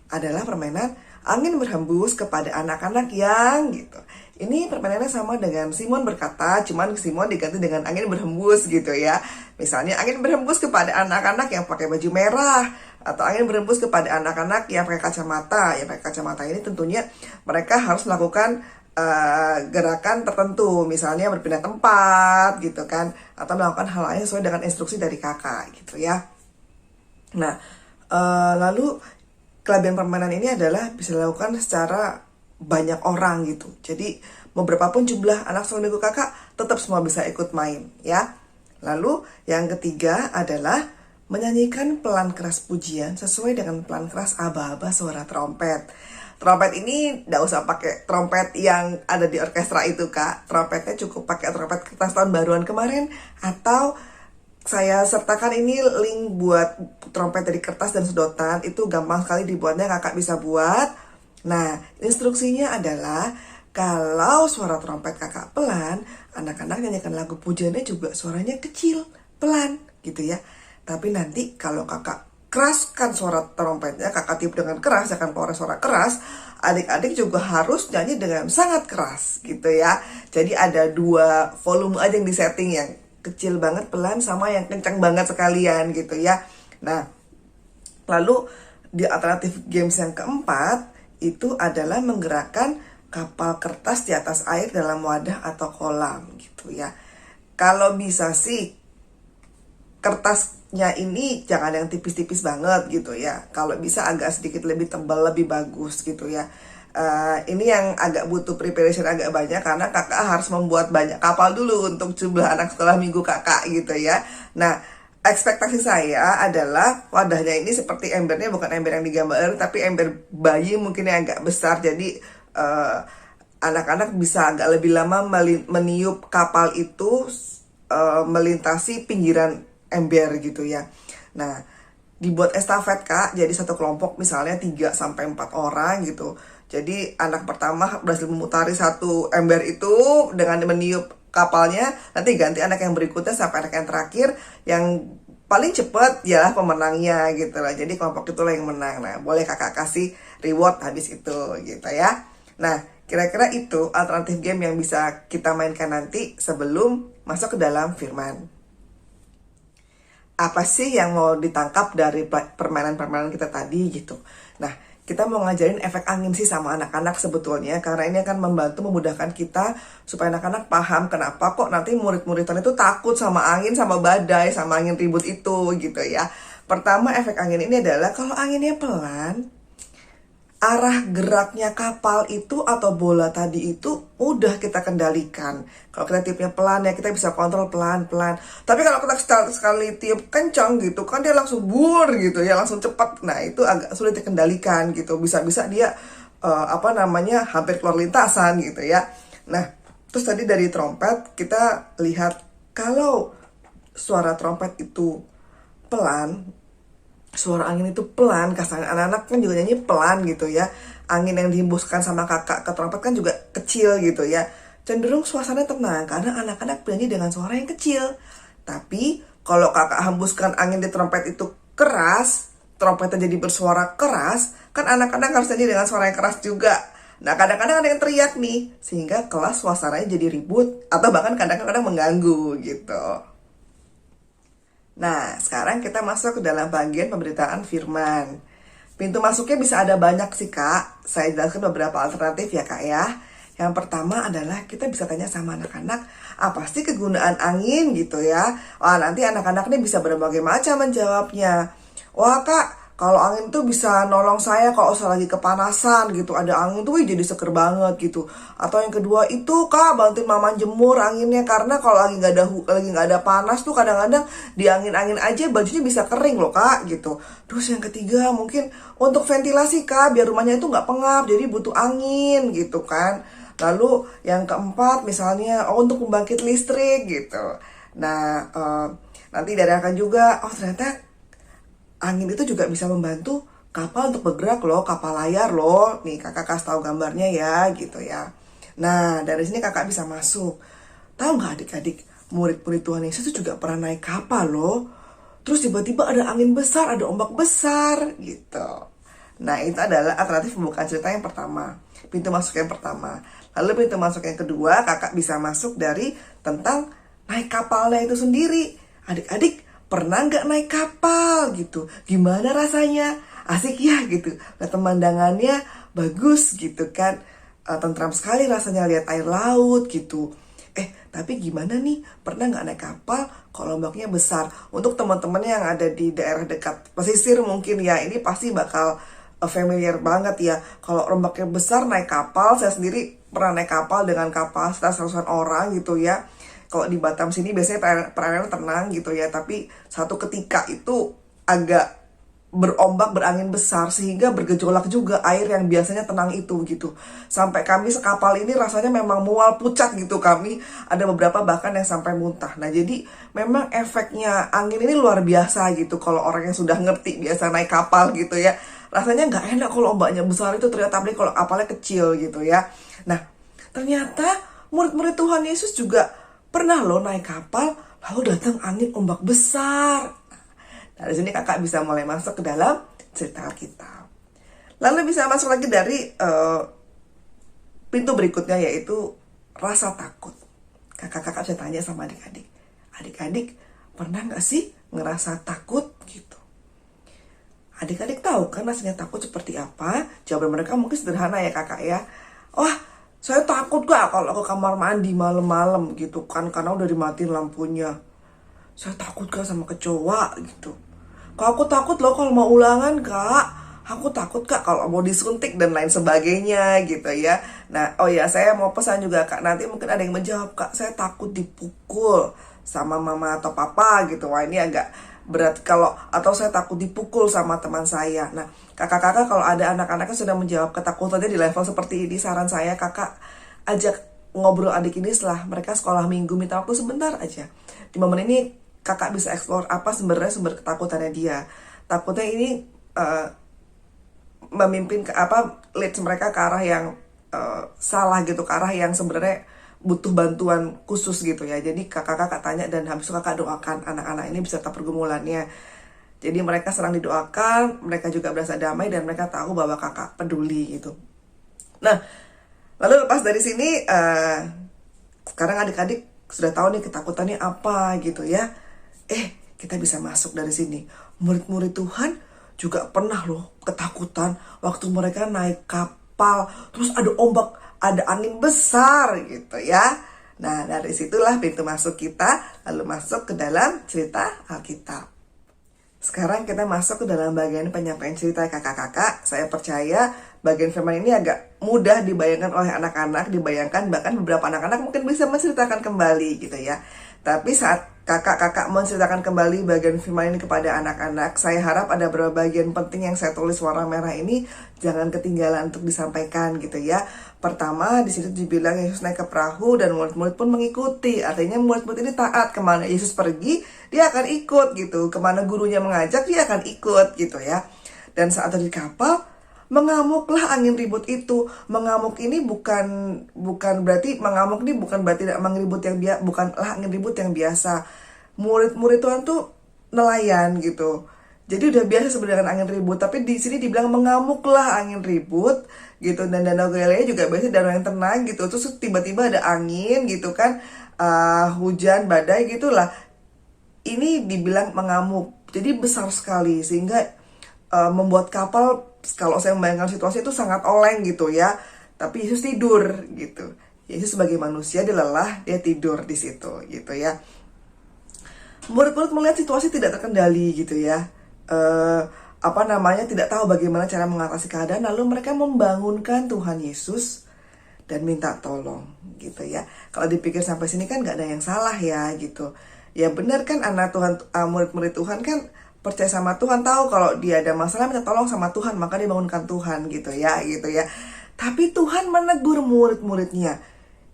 adalah permainan angin berhembus kepada anak-anak yang gitu. Ini permainannya sama dengan Simon berkata, cuman Simon diganti dengan angin berhembus gitu ya. Misalnya angin berhembus kepada anak-anak yang pakai baju merah, atau angin berhembus kepada anak-anak yang pakai kacamata. Yang pakai kacamata ini tentunya mereka harus melakukan gerakan tertentu, misalnya berpindah tempat gitu kan, atau melakukan hal lain sesuai dengan instruksi dari kakak gitu ya. Nah, lalu kelebihan permainan ini adalah bisa dilakukan secara banyak orang gitu. Jadi mau berapapun jumlah anak sekolah minggu kakak, tetap semua bisa ikut main ya. Lalu yang ketiga adalah menyanyikan pelan keras pujian sesuai dengan pelan keras aba-aba suara trompet. Trompet ini nggak usah pakai trompet yang ada di orkestra itu kak. Trompetnya cukup pakai trompet kertas tahun baruan kemarin, atau saya sertakan ini link buat trompet dari kertas dan sedotan. Itu gampang sekali dibuatnya, kakak bisa buat. Nah, instruksinya adalah kalau suara trompet kakak pelan, anak-anak nyanyikan lagu pujiannya juga suaranya kecil, pelan gitu ya. Tapi nanti kalau kakak keraskan suara trompetnya, kakak tiup dengan keras, akan keluar suara keras, adik-adik juga harus nyanyi dengan sangat keras gitu ya. Jadi ada 2 volume aja yang disetting, yang kecil banget pelan sama yang kencang banget sekalian gitu ya. Nah, lalu di alternatif games yang keempat itu adalah menggerakkan kapal kertas di atas air dalam wadah atau kolam gitu ya. Kalau bisa sih kertasnya ini jangan yang tipis-tipis banget gitu ya. Kalau bisa agak sedikit lebih tebal lebih bagus gitu ya. Ini yang agak butuh preparation agak banyak, karena kakak harus membuat banyak kapal dulu untuk jumlah anak sekolah minggu kakak gitu ya. Nah, ekspektasi saya adalah wadahnya ini seperti embernya bukan ember yang digambar, tapi ember bayi mungkin yang agak besar. Jadi anak-anak bisa agak lebih lama meniup kapal itu melintasi pinggiran ember gitu ya. Nah, dibuat estafet kak, jadi satu kelompok misalnya 3-4 orang gitu. Jadi anak pertama berhasil memutari satu ember itu dengan meniup kapalnya, nanti ganti anak yang berikutnya sampai anak yang terakhir. Yang paling cepat ialah pemenangnya gitu lah. Jadi kelompok itulah yang menang. Nah, boleh kakak kasih reward habis itu gitu ya. Nah, kira-kira itu alternatif game yang bisa kita mainkan nanti sebelum masuk ke dalam firman. Apa sih yang mau ditangkap dari permainan-permainan kita tadi gitu. Nah, kita mau ngajarin efek angin sih sama anak-anak sebetulnya, karena ini akan membantu memudahkan kita supaya anak-anak paham kenapa kok nanti murid-muridan itu takut sama angin, sama badai, sama angin ribut itu gitu ya. Pertama, efek angin ini adalah kalau anginnya pelan, arah geraknya kapal itu atau bola tadi itu udah kita kendalikan. Kalau kita tiupnya pelan ya kita bisa kontrol pelan-pelan. Tapi kalau kita sekali tiup kencang gitu kan dia langsung bur gitu ya, langsung cepat. Nah, itu agak sulit dikendalikan gitu. Bisa-bisa dia hampir keluar lintasan gitu ya. Nah, terus tadi dari trompet kita lihat kalau suara trompet itu pelan, suara angin itu pelan, kasarnya anak-anak kan juga nyanyi pelan gitu ya. Angin yang dihembuskan sama kakak ke trompet kan juga kecil gitu ya. Cenderung suasana tenang karena anak-anak bernyanyi dengan suara yang kecil. Tapi kalau kakak hembuskan angin di trompet itu keras, trompetnya jadi bersuara keras, kan anak-anak harus nyanyi dengan suara yang keras juga. Nah, kadang-kadang ada yang teriak nih, sehingga kelas suasananya jadi ribut, atau bahkan kadang-kadang mengganggu gitu. Nah, sekarang kita masuk ke dalam bagian pemberitaan firman. Pintu masuknya bisa ada banyak sih, Kak. Saya jelaskan beberapa alternatif ya, Kak ya. Yang pertama adalah kita bisa tanya sama anak-anak, apa sih kegunaan angin gitu ya. Wah, nanti anak-anak ini bisa berbagai macam menjawabnya. Wah, Kak, kalau angin tuh bisa nolong saya kalau saya lagi kepanasan gitu. Ada angin tuh jadi seger banget gitu. Atau yang kedua itu, Kak, bantuin mama jemur anginnya, karena kalau lagi nggak ada panas tuh kadang-kadang di angin-angin aja bajunya bisa kering loh, Kak, gitu. Terus yang ketiga mungkin untuk ventilasi, Kak, biar rumahnya itu nggak pengap, jadi butuh angin gitu kan. Lalu yang keempat misalnya untuk pembangkit listrik gitu. Nah, nanti diadakan juga, ternyata angin itu juga bisa membantu kapal untuk bergerak loh, kapal layar loh. Nih, kakak kasih tahu gambarnya ya, gitu ya. Nah, dari sini kakak bisa masuk. Tahu nggak adik-adik, murid-murid Tuhan Yesus itu juga pernah naik kapal loh. Terus tiba-tiba ada angin besar, ada ombak besar, gitu. Nah, itu adalah alternatif pembukaan cerita yang pertama. Pintu masuk yang pertama. Lalu pintu masuk yang kedua, kakak bisa masuk dari tentang naik kapalnya itu sendiri. Adik-adik, pernah nggak naik kapal gitu? Gimana rasanya? Asik ya gitu. Lihat pemandangannya bagus gitu kan. Tentram sekali rasanya lihat air laut gitu. Tapi gimana nih? Pernah nggak naik kapal kalau ombaknya besar? Untuk teman-teman yang ada di daerah dekat pesisir mungkin ya, ini pasti bakal familiar banget ya. Kalau ombaknya besar naik kapal, saya sendiri pernah naik kapal dengan kapasitas 100 orang gitu ya. Kalau di Batam sini biasanya perairan tenang gitu ya, tapi satu ketika itu agak berombak, berangin besar, sehingga bergejolak juga air yang biasanya tenang itu gitu. Sampai kami sekapal ini rasanya memang mual pucat gitu kami. Ada beberapa bahkan yang sampai muntah. Nah, jadi memang efeknya angin ini luar biasa gitu. Kalau orang yang sudah ngerti biasa naik kapal gitu ya, rasanya nggak enak kalau ombaknya besar itu ternyata, apalagi kalau kapalnya kecil gitu ya. Nah, ternyata murid-murid Tuhan Yesus juga pernah loh naik kapal, lalu datang angin ombak besar. Nah, dari sini kakak bisa mulai masuk ke dalam cerita Alkitab. Lalu bisa masuk lagi dari pintu berikutnya, yaitu rasa takut. Kakak-kakak bisa tanya sama adik-adik. Adik-adik, pernah nggak sih ngerasa takut gitu? Adik-adik tahu kan rasanya takut seperti apa? Jawaban mereka mungkin sederhana ya kakak ya. Wah, saya takut gak kalau ke kamar mandi malam-malam gitu kan, karena udah dimatiin lampunya. Saya takut gak sama kecoa gitu. Kak, aku takut loh kalau mau ulangan, Kak. Aku takut, Kak, kalau mau disuntik dan lain sebagainya gitu ya. Nah, saya mau pesan juga, Kak. Nanti mungkin ada yang menjawab, Kak, saya takut dipukul sama mama atau papa gitu. Wah, ini agak berat atau saya takut dipukul sama teman saya. Nah, kakak-kakak kalau ada anak-anaknya sudah menjawab ketakutannya di level seperti ini, saran saya kakak ajak ngobrol adik ini setelah mereka sekolah minggu, minta waktu sebentar aja. Di momen ini kakak bisa explore apa sebenarnya sumber ketakutannya dia. Takutnya ini memimpin leads mereka ke arah yang salah gitu, ke arah yang sebenarnya butuh bantuan khusus gitu ya. Jadi kakak-kakak tanya dan habis itu kakak doakan anak-anak ini beserta pergumulannya. Jadi mereka senang didoakan, mereka juga berasa damai dan mereka tahu bahwa kakak peduli gitu. Nah, lalu lepas dari sini, sekarang adik-adik sudah tahu nih ketakutannya apa gitu ya. Kita bisa masuk dari sini. Murid-murid Tuhan juga pernah loh ketakutan waktu mereka naik kapal, terus ada ombak, ada angin besar gitu ya. Nah, dari situlah pintu masuk kita, lalu masuk ke dalam cerita Alkitab. Sekarang kita masuk ke dalam bagian penyampaian cerita kakak-kakak. Saya percaya bagian firman ini agak mudah dibayangkan oleh anak-anak, dibayangkan bahkan beberapa anak-anak mungkin bisa menceritakan kembali gitu ya. Tapi saat kakak-kakak menceritakan kembali bagian firman ini kepada anak-anak, saya harap ada beberapa bagian penting yang saya tulis warna merah ini jangan ketinggalan untuk disampaikan gitu ya. Pertama, di situ dibilang Yesus naik ke perahu dan murid-murid pun mengikuti. Artinya murid-murid ini taat, kemana Yesus pergi, dia akan ikut gitu. Kemana gurunya mengajak, dia akan ikut gitu ya. Dan saat ada di kapal, mengamuklah angin ribut itu. Mengamuk ini bukan berarti mengamuk ini bukan berarti tidak mengribut yang bukanlah angin ribut yang biasa. Murid-murid Tuhan tuh nelayan gitu. Jadi udah biasa sebenarnya dengan angin ribut, tapi di sini dibilang mengamuklah angin ribut gitu. Dan Danau Galilea juga biasanya danau yang tenang gitu. Terus tiba-tiba ada angin gitu kan, hujan, badai gitulah. Ini dibilang mengamuk. Jadi besar sekali sehingga membuat kapal, kalau saya membayangkan situasi itu sangat oleng gitu ya. Tapi Yesus tidur gitu. Yesus sebagai manusia dia lelah, dia tidur di situ gitu ya. Murid-murid melihat situasi tidak terkendali gitu ya. Tidak tahu bagaimana cara mengatasi keadaan, lalu mereka membangunkan Tuhan Yesus dan minta tolong gitu ya. Kalau dipikir sampai sini kan nggak ada yang salah ya gitu. Ya benar kan, anak Tuhan, murid-murid Tuhan kan percaya sama Tuhan, tahu kalau dia ada masalah minta tolong sama Tuhan, maka dia bangunkan Tuhan gitu ya. Tapi Tuhan menegur murid-muridnya.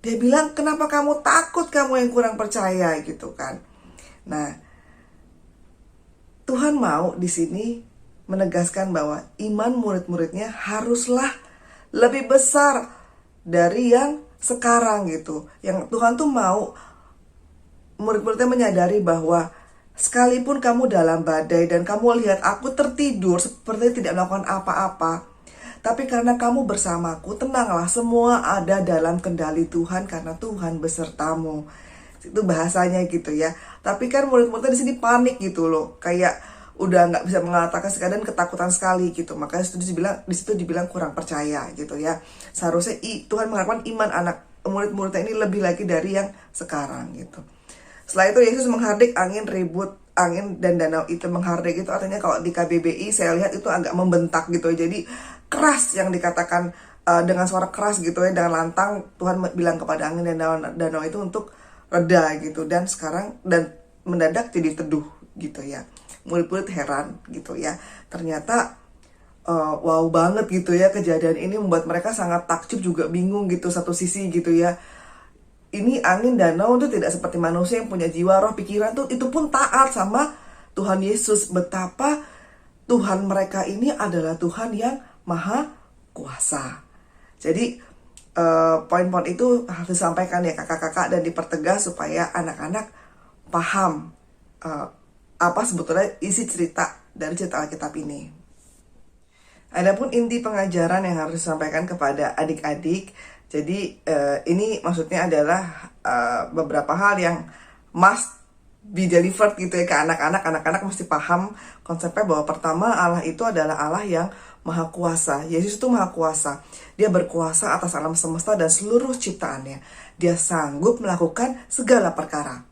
Dia bilang, kenapa kamu takut, kamu yang kurang percaya gitu kan. Nah, Tuhan mau di sini menegaskan bahwa iman murid-muridnya haruslah lebih besar dari yang sekarang gitu. Yang Tuhan tuh mau murid-muridnya menyadari bahwa sekalipun kamu dalam badai dan kamu lihat aku tertidur seperti tidak melakukan apa-apa, tapi karena kamu bersamaku, tenanglah, semua ada dalam kendali Tuhan karena Tuhan besertamu. Itu bahasanya gitu ya. Tapi kan murid-muridnya di sini panik gitu loh, kayak udah nggak bisa mengatakan sekalian, ketakutan sekali gitu. Makanya di situ dibilang kurang percaya gitu ya. Seharusnya Tuhan mengharapkan iman anak murid-muridnya ini lebih lagi dari yang sekarang gitu. Setelah itu Yesus menghardik angin ribut, angin dan danau itu. Menghardik itu artinya kalau di KBBI saya lihat itu agak membentak gitu. Jadi keras, yang dikatakan dengan suara keras gitu ya, dengan lantang Tuhan bilang kepada angin dan danau itu untuk reda gitu. Dan mendadak jadi teduh gitu ya. Murid-murid heran gitu ya. Ternyata wow banget gitu ya, kejadian ini membuat mereka sangat takjub juga bingung gitu satu sisi gitu ya. Ini angin danau itu tidak seperti manusia yang punya jiwa, roh, pikiran tuh, itu pun taat sama Tuhan Yesus. Betapa Tuhan mereka ini adalah Tuhan yang maha kuasa. Jadi poin-poin itu harus disampaikan ya kakak-kakak dan dipertegas supaya anak-anak paham apa sebetulnya isi cerita dari cerita Alkitab ini. Adapun inti pengajaran yang harus disampaikan kepada adik-adik, jadi ini maksudnya adalah beberapa hal yang must be delivered gitu ya ke anak-anak. Anak-anak mesti paham konsepnya bahwa pertama, Allah itu adalah Allah yang maha kuasa. Yesus itu maha kuasa. Dia berkuasa atas alam semesta dan seluruh ciptaannya. Dia sanggup melakukan segala perkara.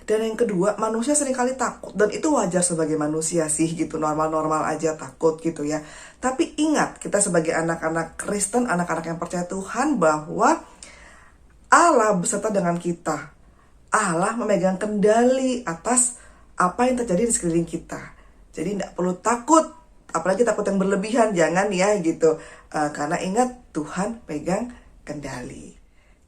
Dan yang kedua, manusia seringkali takut. Dan itu wajar sebagai manusia sih gitu. Normal-normal aja takut gitu ya. Tapi ingat, kita sebagai anak-anak Kristen, anak-anak yang percaya Tuhan, bahwa Allah beserta dengan kita. Allah memegang kendali atas apa yang terjadi di sekeliling kita. Jadi tidak perlu takut. Apalagi takut yang berlebihan. Jangan ya gitu. Karena ingat, Tuhan pegang kendali.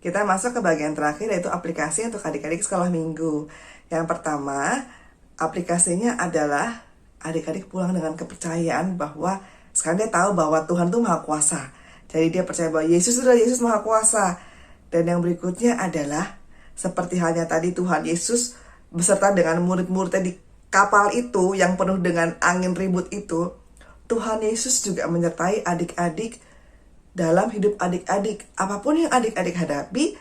Kita masuk ke bagian terakhir, yaitu aplikasi untuk adik-adik sekolah minggu. Yang pertama, aplikasinya adalah adik-adik pulang dengan kepercayaan bahwa sekarang dia tahu bahwa Tuhan itu maha kuasa. Jadi dia percaya bahwa Yesus maha kuasa. Dan yang berikutnya adalah seperti halnya tadi Tuhan Yesus beserta dengan murid-muridnya di kapal itu yang penuh dengan angin ribut itu, Tuhan Yesus juga menyertai adik-adik dalam hidup adik-adik. Apapun yang adik-adik hadapi,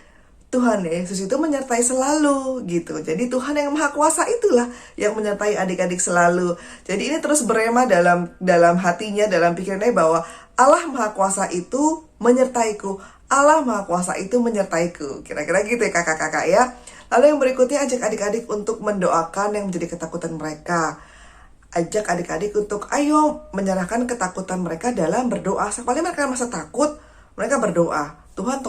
Tuhan Yesus itu menyertai selalu gitu. Jadi Tuhan yang maha kuasa itulah yang menyertai adik-adik selalu. Jadi ini terus berema dalam hatinya, dalam pikirannya bahwa Allah maha kuasa itu menyertaiku. Allah maha kuasa itu menyertaiku. Kira-kira gitu ya kakak-kakak ya. Lalu yang berikutnya, ajak adik-adik untuk mendoakan yang menjadi ketakutan mereka. Ajak adik-adik untuk ayo menyerahkan ketakutan mereka dalam berdoa. Sekali mereka masa takut, mereka berdoa. Tuhan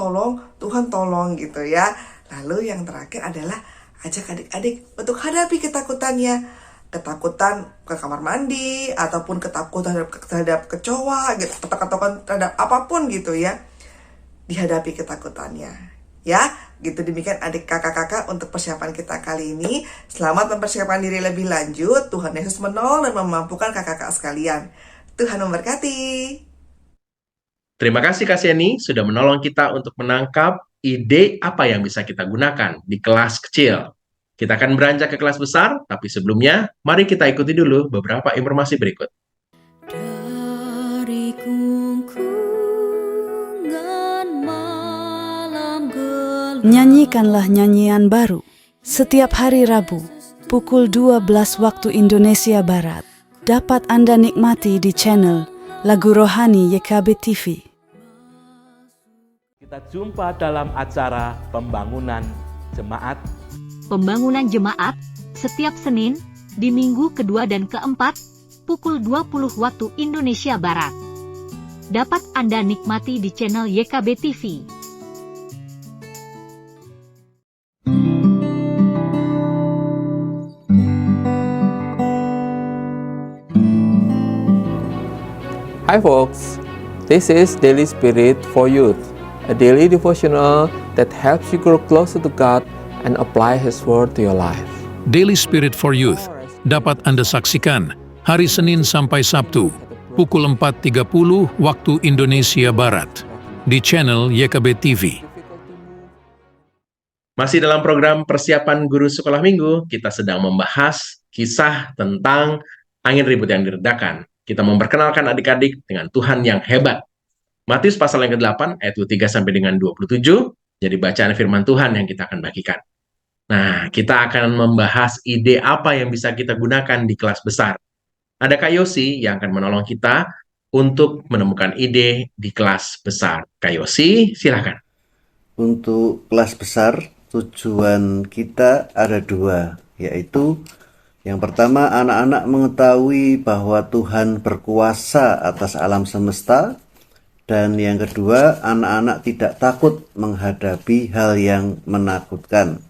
tolong gitu ya. Lalu yang terakhir adalah ajak adik-adik untuk hadapi ketakutannya. Ketakutan ke kamar mandi, ataupun ketakutan terhadap kecoa, gitu, ketakutan terhadap apapun gitu ya. Dihadapi ketakutannya. Ya, gitu demikian adik kakak-kakak untuk persiapan kita kali ini. Selamat mempersiapkan diri lebih lanjut. Tuhan Yesus menolong dan memampukan kakak-kakak sekalian. Tuhan memberkati. Terima kasih Kak Sieni sudah menolong kita untuk menangkap ide apa yang bisa kita gunakan di kelas kecil. Kita akan beranjak ke kelas besar, tapi sebelumnya, mari kita ikuti dulu beberapa informasi berikut. Dari kungkungan malam gelap, Nyanyikanlah nyanyian baru setiap hari Rabu pukul 12 waktu Indonesia Barat. Dapat Anda nikmati di channel Lagu Rohani YKB TV. Kita jumpa dalam acara pembangunan jemaat. Pembangunan jemaat setiap Senin di minggu kedua dan keempat pukul 20 waktu Indonesia Barat. Dapat Anda nikmati di channel YKB TV. Hi folks, this is Daily Spirit for Youth, a daily devotional that helps you grow closer to God and apply His Word to your life. Daily Spirit for Youth dapat Anda saksikan hari Senin sampai Sabtu pukul 4.30 waktu Indonesia Barat di channel YKB TV. Masih dalam program persiapan guru sekolah minggu, kita sedang membahas kisah tentang angin ribut yang diredakan. Kita memperkenalkan adik-adik dengan Tuhan yang hebat. Matius pasal yang ke-8 ayat 3 sampai dengan 27, jadi bacaan firman Tuhan yang kita akan bagikan. Nah, kita akan membahas ide apa yang bisa kita gunakan di kelas besar. Ada Kak Yosi yang akan menolong kita untuk menemukan ide di kelas besar. Kak Yosi, silakan. Untuk kelas besar, tujuan kita ada dua, yaitu yang pertama, anak-anak mengetahui bahwa Tuhan berkuasa atas alam semesta, dan yang kedua, anak-anak tidak takut menghadapi hal yang menakutkan.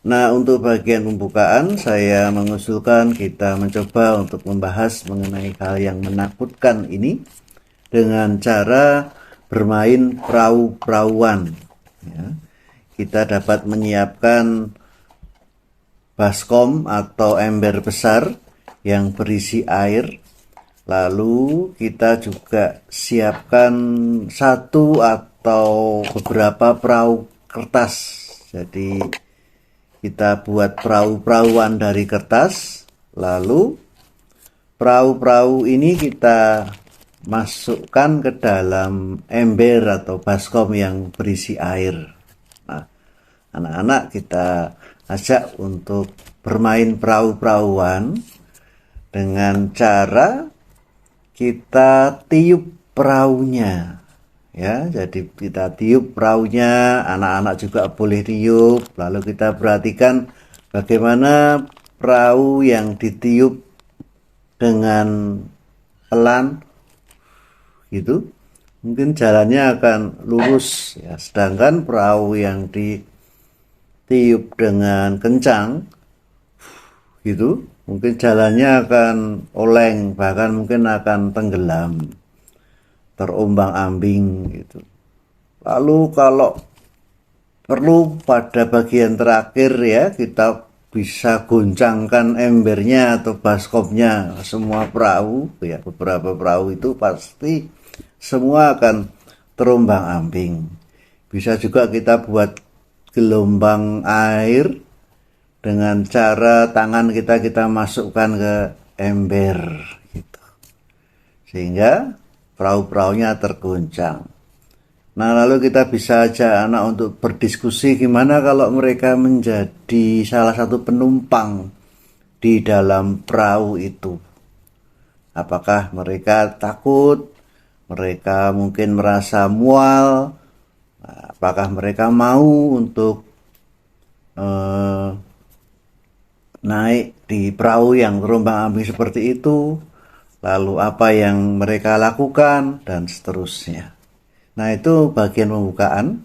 Nah, untuk bagian pembukaan, saya mengusulkan kita mencoba untuk membahas mengenai hal yang menakutkan ini dengan cara bermain perahu-perahuan. Ya. Kita dapat menyiapkan baskom atau ember besar yang berisi air. Lalu kita juga siapkan satu atau beberapa perahu kertas. Jadi kita buat perahu-perahuan dari kertas, lalu perahu-perahu ini kita masukkan ke dalam ember atau baskom yang berisi air. Nah, anak-anak kita ajak untuk bermain perahu-perahuan dengan cara kita tiup perahunya. Ya, jadi kita tiup perahunya, anak-anak juga boleh tiup. Lalu kita perhatikan bagaimana perahu yang ditiup dengan pelan gitu, mungkin jalannya akan lurus ya. Sedangkan perahu yang ditiup dengan kencang gitu, mungkin jalannya akan oleng, bahkan mungkin akan tenggelam, terombang-ambing gitu. Lalu kalau perlu pada bagian terakhir ya, kita bisa goncangkan embernya atau baskomnya semua perahu ya. Beberapa perahu itu pasti semua akan terombang-ambing. Bisa juga kita buat gelombang air dengan cara tangan kita masukkan ke ember gitu, sehingga perahu-perahunya tergoncang. Nah, lalu kita bisa ajak anak untuk berdiskusi gimana kalau mereka menjadi salah satu penumpang di dalam perahu itu. Apakah mereka takut? Mereka mungkin merasa mual? Apakah mereka mau untuk naik di perahu yang terombang-ambing seperti itu? Lalu apa yang mereka lakukan, dan seterusnya. Nah, itu bagian pembukaan,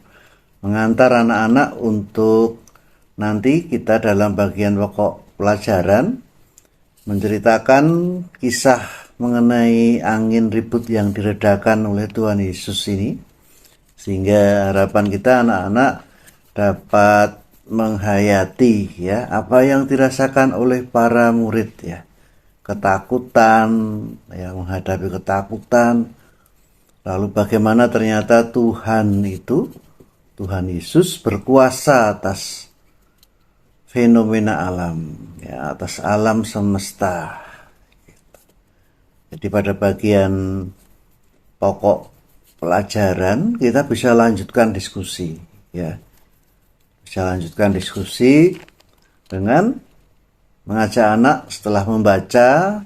mengantar anak-anak untuk nanti kita dalam bagian pokok pelajaran menceritakan kisah mengenai angin ribut yang diredakan oleh Tuhan Yesus ini, sehingga harapan kita anak-anak dapat menghayati ya apa yang dirasakan oleh para murid ya. Ketakutan, ya, menghadapi ketakutan. Lalu bagaimana ternyata Tuhan Yesus berkuasa atas fenomena alam, ya, atas alam semesta. Jadi pada bagian pokok pelajaran kita bisa lanjutkan diskusi, ya. Bisa lanjutkan diskusi dengan mengajak anak setelah membaca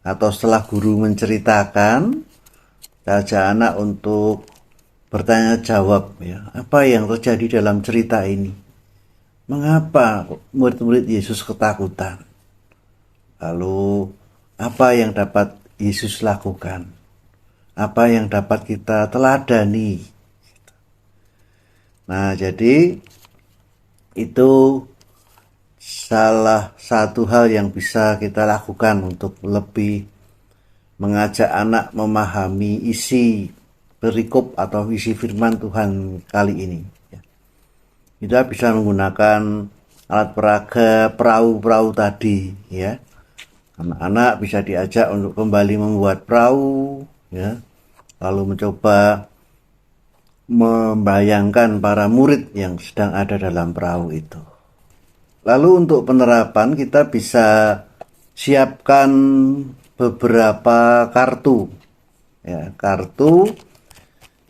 atau setelah guru menceritakan, ajak anak untuk bertanya jawab, ya, apa yang terjadi dalam cerita ini? Mengapa murid-murid Yesus ketakutan? Lalu apa yang dapat Yesus lakukan? Apa yang dapat kita teladani? Nah, jadi itu salah satu hal yang bisa kita lakukan untuk lebih mengajak anak memahami isi perikop atau isi firman Tuhan kali ini. Kita bisa menggunakan alat peraga perahu-perahu tadi, ya. Anak-anak bisa diajak untuk kembali membuat perahu, ya. Lalu mencoba membayangkan para murid yang sedang ada dalam perahu itu. Lalu untuk penerapan kita bisa siapkan beberapa kartu, ya, kartu.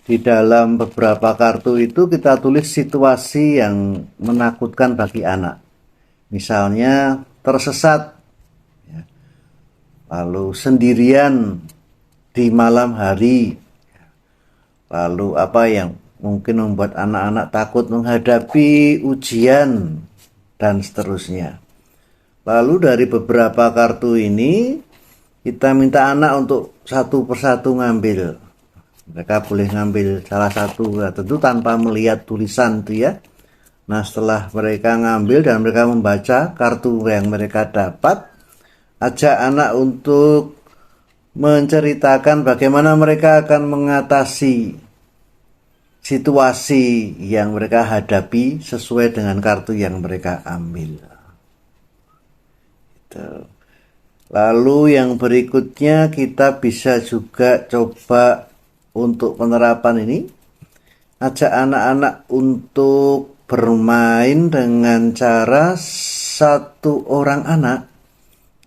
Di dalam beberapa kartu itu kita tulis situasi yang menakutkan bagi anak. Misalnya tersesat, ya, lalu sendirian di malam hari, lalu apa yang mungkin membuat anak-anak takut menghadapi ujian, dan seterusnya. Lalu dari beberapa kartu ini kita minta anak untuk satu persatu ngambil. Mereka boleh ngambil salah satu, ya, tentu tanpa melihat tulisan itu, ya. Nah, setelah mereka ngambil dan mereka membaca kartu yang mereka dapat, ajak anak untuk menceritakan bagaimana mereka akan mengatasi situasi yang mereka hadapi sesuai dengan kartu yang mereka ambil. Gitu. Lalu yang berikutnya kita bisa juga coba untuk penerapan ini, ajak anak-anak untuk bermain dengan cara satu orang anak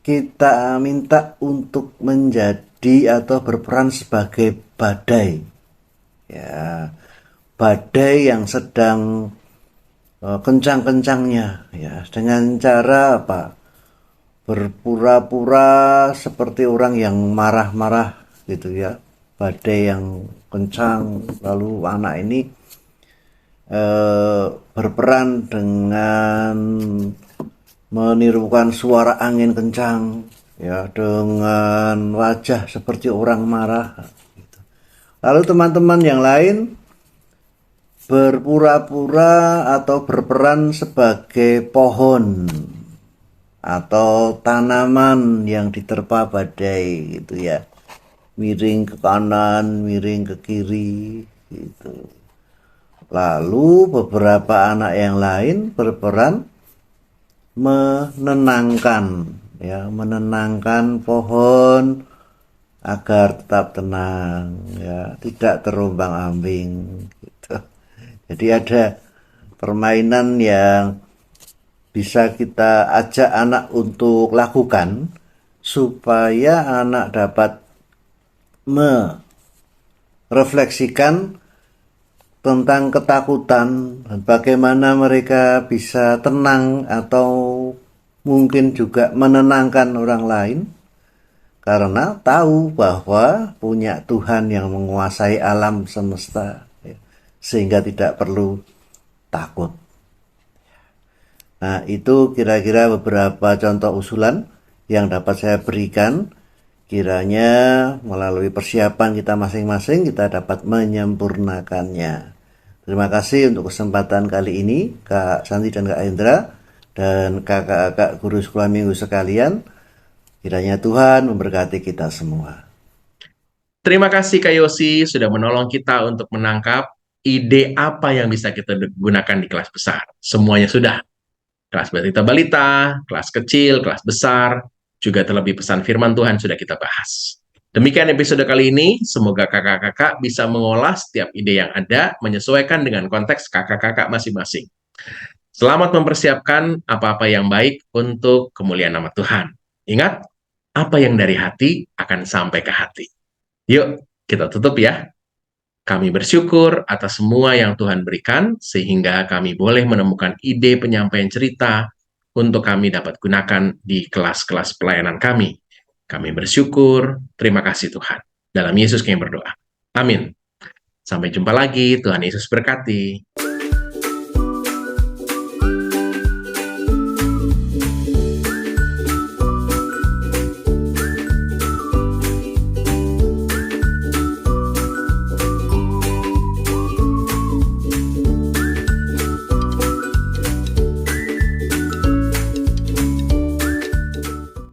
kita minta untuk menjadi atau berperan sebagai badai, ya, badai yang sedang kencang-kencangnya, ya, dengan cara apa? Berpura-pura seperti orang yang marah-marah gitu, ya, badai yang kencang. Lalu anak ini berperan dengan menirukan suara angin kencang, ya, dengan wajah seperti orang marah gitu. Lalu teman-teman yang lain berpura-pura atau berperan sebagai pohon atau tanaman yang diterpa badai gitu, ya, miring ke kanan, miring ke kiri gitu. Lalu beberapa anak yang lain berperan menenangkan, ya, menenangkan pohon agar tetap tenang, ya, tidak terombang-ambing gitu. Jadi ada permainan yang bisa kita ajak anak untuk lakukan supaya anak dapat merefleksikan tentang ketakutan dan bagaimana mereka bisa tenang atau mungkin juga menenangkan orang lain, karena tahu bahwa punya Tuhan yang menguasai alam semesta, ya, sehingga tidak perlu takut. Nah, itu kira-kira beberapa contoh usulan yang dapat saya berikan. Kiranya melalui persiapan kita masing-masing kita dapat menyempurnakannya. Terima kasih untuk kesempatan kali ini, Kak Santi dan Kak Hendra, dan kakak-kakak guru sekolah minggu sekalian. Kiranya Tuhan memberkati kita semua. Terima kasih Kak Yosi sudah menolong kita untuk menangkap ide apa yang bisa kita gunakan di kelas besar. Semuanya sudah. Kelas balita, kelas kecil, kelas besar, juga terlebih pesan firman Tuhan sudah kita bahas. Demikian episode kali ini, semoga kakak-kakak bisa mengolah setiap ide yang ada, menyesuaikan dengan konteks kakak-kakak masing-masing. Selamat mempersiapkan apa-apa yang baik untuk kemuliaan nama Tuhan. Ingat, apa yang dari hati akan sampai ke hati. Yuk, kita tutup ya. Kami bersyukur atas semua yang Tuhan berikan, sehingga kami boleh menemukan ide penyampaian cerita untuk kami dapat gunakan di kelas-kelas pelayanan kami. Kami bersyukur, terima kasih Tuhan. Dalam Yesus kami berdoa. Amin. Sampai jumpa lagi, Tuhan Yesus berkati.